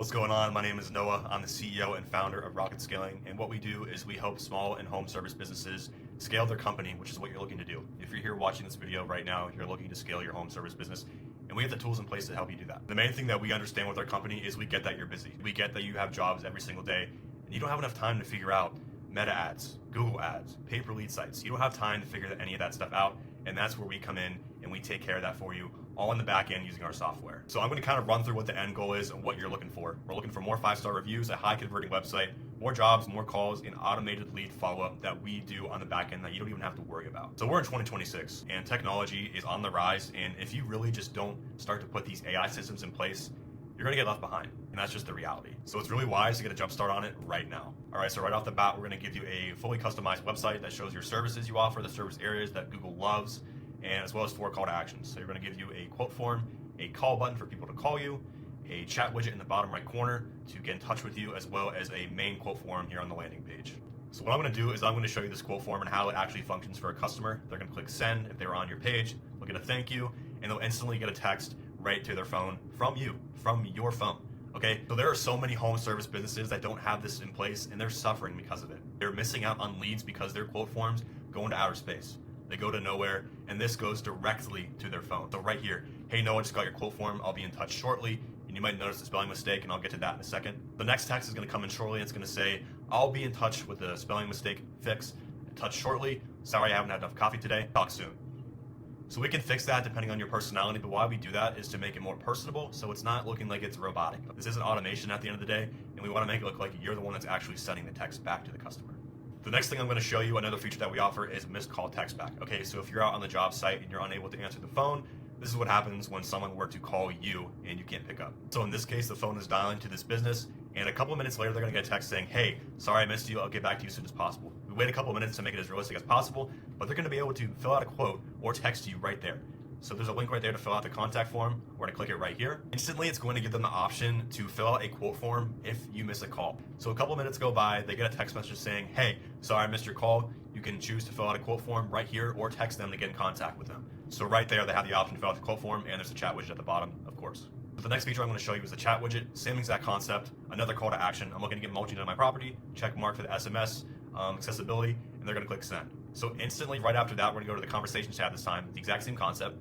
What's going on? My name is Noah. I'm the CEO and founder of Rocket Scaling, and what we do is we help small and home service businesses scale their company, which is what you're looking to do. If you're here watching this video right now, you're looking to scale your home service business, and we have the tools in place to help you do that. The main thing that we understand with our company is we get that you're busy. We get that you have jobs every single day, and you don't have enough time to figure out Meta ads, Google ads, pay-per-lead sites. You don't have time to figure any of that stuff out, and that's where we come in and we take care of that for you, all in the back end using our software. So I'm going to kind of run through what the end goal is and what you're looking for. We're looking for more 5-star reviews, a high converting website, more jobs, more calls, and automated lead follow-up that we do on the back end that you don't even have to worry about. So we're in 2026 and technology is on the rise. And if you really just don't start to put these AI systems in place, you're gonna get left behind. And that's just the reality. So it's really wise to get a jump start on it right now. All right, so right off the bat, we're gonna give you a fully customized website that shows your services you offer, the service areas that Google loves, and as well as 4 call to actions. So you're gonna give you a quote form, a call button for people to call you, a chat widget in the bottom right corner to get in touch with you, as well as a main quote form here on the landing page. So what I'm gonna do is I'm gonna show you this quote form and how it actually functions for a customer. They're gonna click send. If they were on your page, they'll get a thank you, and they'll instantly get a text right to their phone from you, from your phone. Okay, so there are so many home service businesses that don't have this in place, and they're suffering because of it. They're missing out on leads because their quote forms go into outer space. They go to nowhere, and this goes directly to their phone. So right here, hey Noah, just got your quote form. I'll be in touch shortly. And you might notice a spelling mistake, and I'll get to that in a second. The next text is gonna come in shortly. It's gonna say, I'll be in touch with the spelling mistake fix. In touch shortly. Sorry, I haven't had enough coffee today. Talk soon. So we can fix that depending on your personality, but why we do that is to make it more personable, so it's not looking like it's robotic. This isn't automation at the end of the day, and we want to make it look like you're the one that's actually sending the text back to the customer. The next thing I'm going to show you, another feature that we offer, is missed call text back. Okay, so if you're out on the job site and you're unable to answer the phone, this is what happens when someone were to call you and you can't pick up. So in this case, the phone is dialing to this business, and a couple of minutes later, they're going to get a text saying, hey, sorry I missed you, I'll get back to you as soon as possible. We wait a couple of minutes to make it as realistic as possible, but they're going to be able to fill out a quote or text you right there. So there's a link right there to fill out the contact form. We're gonna click it right here. Instantly, it's going to give them the option to fill out a quote form if you miss a call. So a couple of minutes go by, they get a text message saying, hey, sorry I missed your call. You can choose to fill out a quote form right here or text them to get in contact with them. So right there, they have the option to fill out the quote form, and there's a chat widget at the bottom, of course. But the next feature I'm gonna show you is the chat widget. Same exact concept, another call to action. I'm looking to get multi on my property, check mark for the SMS, accessibility, and they're gonna click send. So instantly, right after that, we're gonna go to the conversation tab this time, the exact same concept.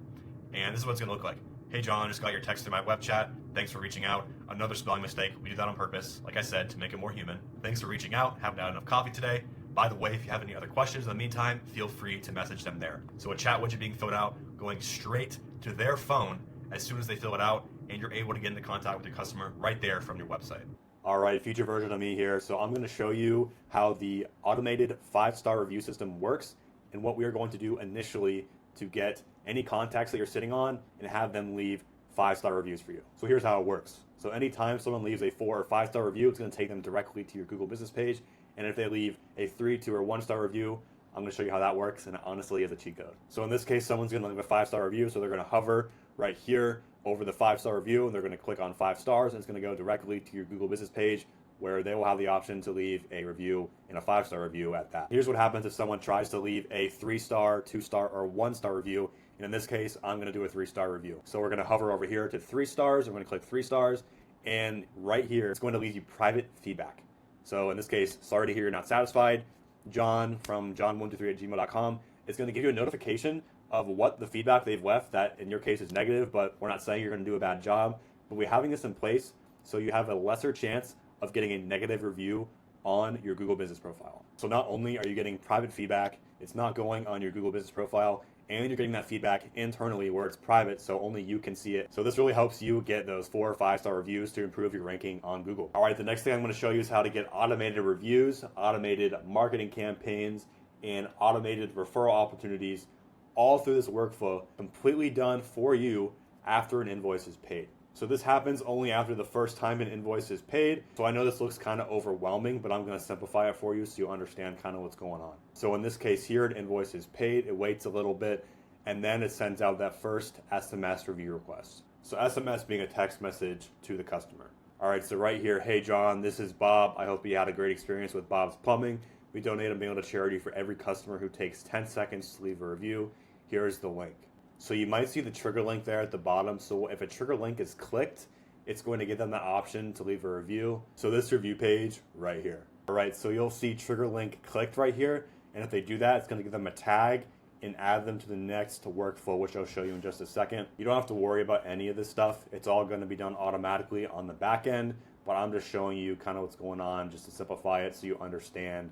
And this is what it's gonna look like. Hey John, just got your text through my web chat. Thanks for reaching out. Another spelling mistake. We did that on purpose, like I said, to make it more human. Thanks for reaching out. Haven't had enough coffee today. By the way, if you have any other questions in the meantime, feel free to message them there. So a chat widget being filled out, going straight to their phone as soon as they fill it out, and you're able to get into contact with your customer right there from your website. All right, future version of me here. So I'm gonna show you how the automated 5-star review system works and what we are going to do initially to get any contacts that you're sitting on and have them leave 5-star reviews for you. So here's how it works. So anytime someone leaves a 4 or 5-star review, it's gonna take them directly to your Google business page. And if they leave a 3, 2, or 1-star review, I'm gonna show you how that works, and it honestly is a cheat code. So in this case, someone's gonna leave a 5-star review, so they're gonna hover right here over the 5-star review, and they're gonna click on 5 stars, and it's gonna go directly to your Google business page, where they will have the option to leave a review and a 5-star review at that. Here's what happens if someone tries to leave a 3-star, 2-star, or 1-star review. And in this case, I'm gonna do a 3-star review. So we're gonna hover over here to 3 stars. I'm gonna click 3 stars. And right here, it's going to leave you private feedback. So in this case, sorry to hear you're not satisfied. John from john123@gmail.com is gonna give you a notification of what the feedback they've left, that in your case is negative, but we're not saying you're gonna do a bad job. But we're having this in place so you have a lesser chance of getting a negative review on your Google business profile. So not only are you getting private feedback, it's not going on your Google business profile, and you're getting that feedback internally where it's private, so only you can see it. So this really helps you get those 4 or 5-star reviews to improve your ranking on Google. All right, the next thing I'm gonna show you is how to get automated reviews, automated marketing campaigns, and automated referral opportunities all through this workflow, completely done for you after an invoice is paid. So this happens only after the first time an invoice is paid. So I know this looks kind of overwhelming, but I'm going to simplify it for you so you understand kind of what's going on. So in this case here, an invoice is paid, it waits a little bit, and then it sends out that first SMS review request. So SMS being a text message to the customer. All right, so right here, hey John, this is Bob. I hope you had a great experience with Bob's Plumbing. We donate a meal to charity for every customer who takes 10 seconds to leave a review. Here's the link. So you might see the trigger link there at the bottom. So if a trigger link is clicked, it's going to give them the option to leave a review. So this review page right here. All right, so you'll see trigger link clicked right here. And if they do that, it's going to give them a tag and add them to the next workflow, which I'll show you in just a second. You don't have to worry about any of this stuff. It's all going to be done automatically on the back end, but I'm just showing you kind of what's going on just to simplify it so you understand,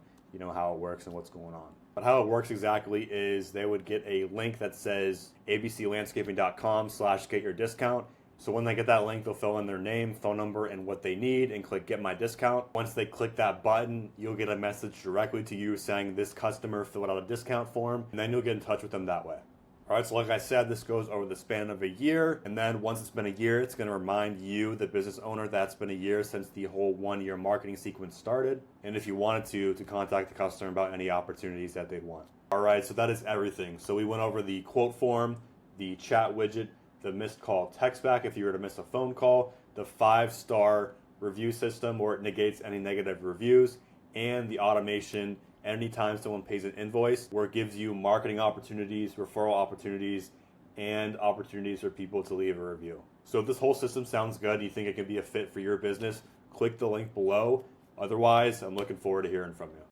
how it works and what's going on. But how it works exactly is they would get a link that says abclandscaping.com/get your discount. So when they get that link, they'll fill in their name, phone number, and what they need and click get my discount. Once they click that button, you'll get a message directly to you saying this customer filled out a discount form, and then you'll get in touch with them that way. All right, so like I said, this goes over the span of a year, and then once it's been a year, it's gonna remind you, the business owner, that it's been a year since the whole 1-year marketing sequence started, and if you wanted to contact the customer about any opportunities that they'd want. All right, so that is everything. So we went over the quote form, the chat widget, the missed call text back if you were to miss a phone call, the 5-star review system where it negates any negative reviews, and the automation anytime someone pays an invoice where it gives you marketing opportunities, referral opportunities, and opportunities for people to leave a review. So if this whole system sounds good and you think it could be a fit for your business, click the link below. Otherwise, I'm looking forward to hearing from you.